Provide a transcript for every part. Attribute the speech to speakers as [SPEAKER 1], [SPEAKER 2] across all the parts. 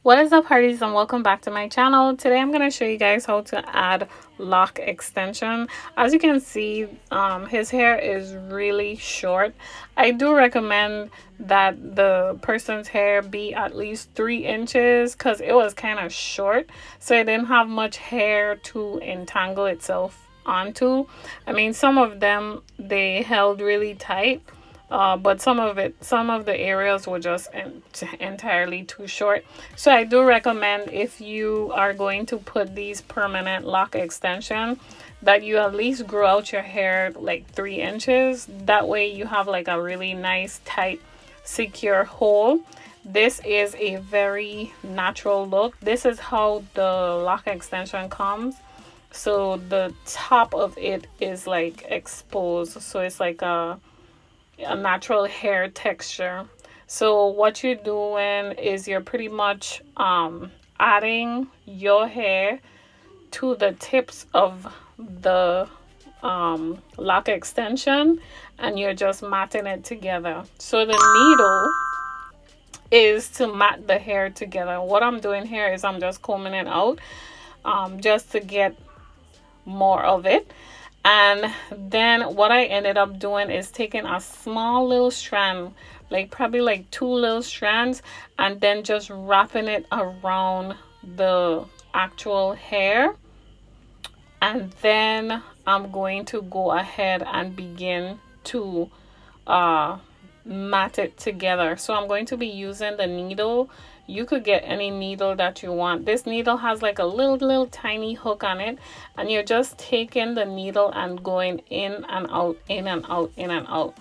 [SPEAKER 1] What is up, hearties, and welcome back to my channel. Today I'm going to show you guys how to add lock extension. As you can see, his hair is really short. I do recommend that the person's hair be at least 3 inches because it was kind of short, so it didn't have much hair to entangle itself onto. I mean, some of them, they held really tight. But some of the areas were just entirely too short. So I do recommend, if you are going to put these permanent lock extension, that you at least grow out your hair like 3 inches. That way you have like a really nice, tight, secure hole. This is a very natural look. This is how the lock extension comes. So the top of it is like exposed, so it's like a natural hair texture. So what you're doing is you're pretty much adding your hair to the tips of the lock extension, and you're just matting it together. So the needle is to mat the hair together. What I'm doing here is I'm just combing it out just to get more of it. And then what I ended up doing is taking a small little strand, like probably like 2 little strands, and then just wrapping it around the actual hair. And then I'm going to go ahead and begin to mat it together. So I'm going to be using the needle. You could get any needle that you want. This needle has like a little tiny hook on it, and you're just taking the needle and going in and out, in and out, in and out.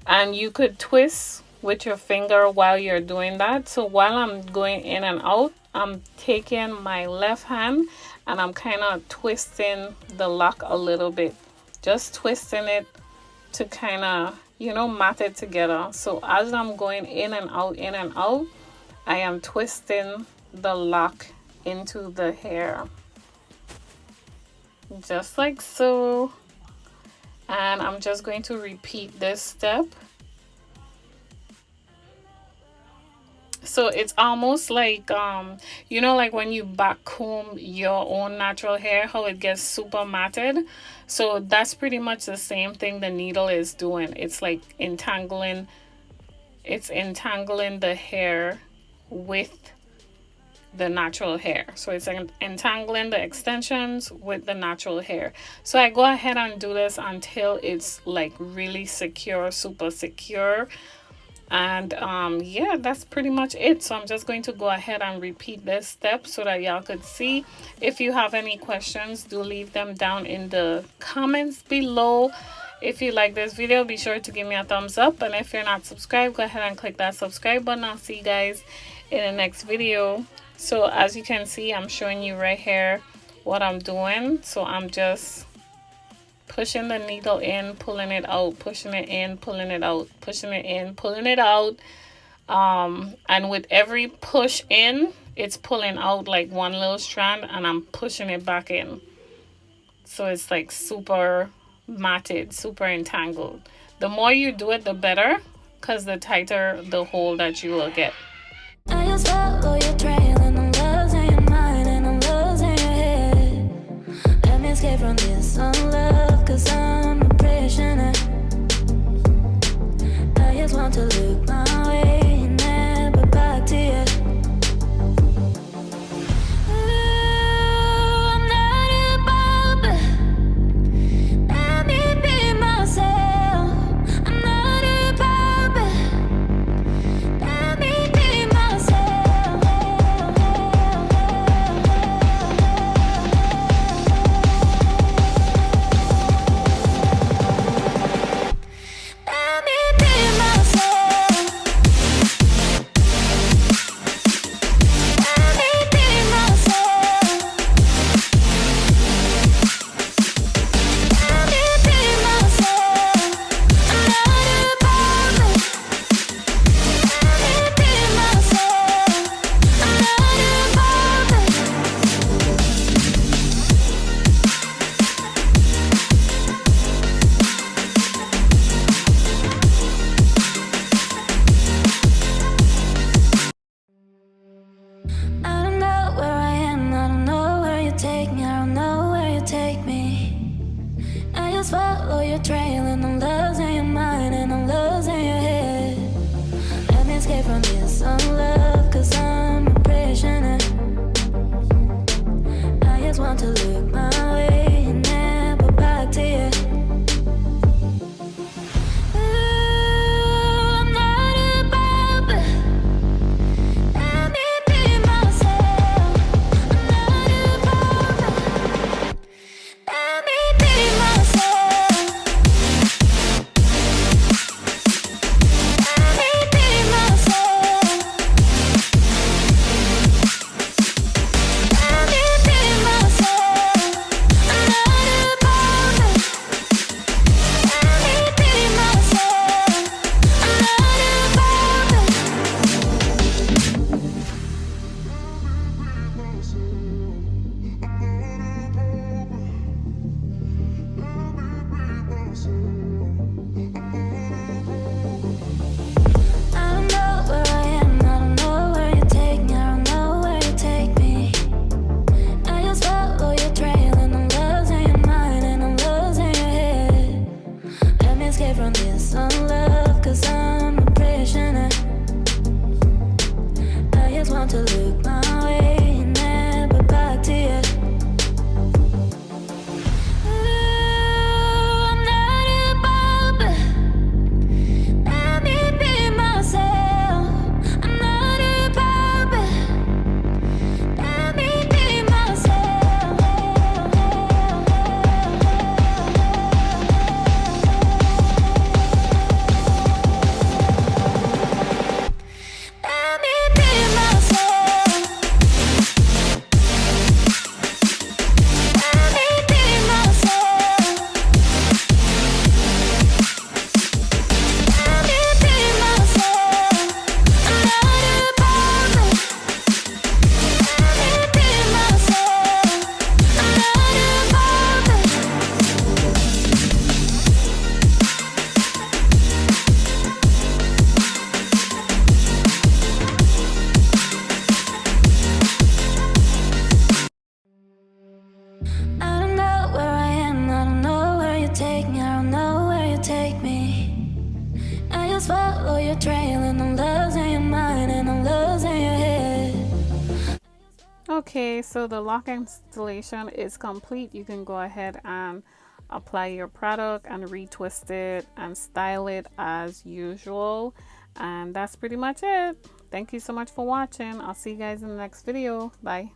[SPEAKER 1] And you could twist with your finger while you're doing that. So while I'm going in and out, I'm taking my left hand and I'm kind of twisting the lock a little bit, just twisting it to kind of, you know, mat it together. So as I'm going in and out, I am twisting the lock into the hair, just like so. And I'm just going to repeat this step. So it's almost like, you know, like when you back comb your own natural hair, how it gets super matted. So that's pretty much the same thing the needle is doing. It's like entangling the hair with the natural hair. So it's entangling the extensions with the natural hair. So I go ahead and do this until it's like really secure, super secure. And yeah, that's pretty much it. So I'm just going to go ahead and repeat this step so that y'all could see. If you have any questions, do leave them down in the comments below. If you like this video, be sure to give me a thumbs up, and if you're not subscribed, go ahead and click that subscribe button. I'll see you guys in the next video. So as you can see, I'm showing you right here what I'm doing. So I'm just pushing the needle in, pulling it out, pushing it in, pulling it out, pushing it in, pulling it out. And with every push in, it's pulling out like one little strand, and I'm pushing it back in. So it's like super matted, super entangled. The more you do it, the better, because the tighter the hole that you will get.
[SPEAKER 2] I just follow your trail, and I'm losing your mind, and I'm losing your head. Let me escape from this love, cause I'm a prisoner. I just want to look my way, never back to you. Let me be myself. just follow your trail, and I'm losing your mind, and I'm losing your head.
[SPEAKER 1] Okay, so the lock installation is complete. You can go ahead and apply your product and retwist it and style it as usual. And that's pretty much it. Thank you so much for watching. I'll see you guys in the next video. Bye.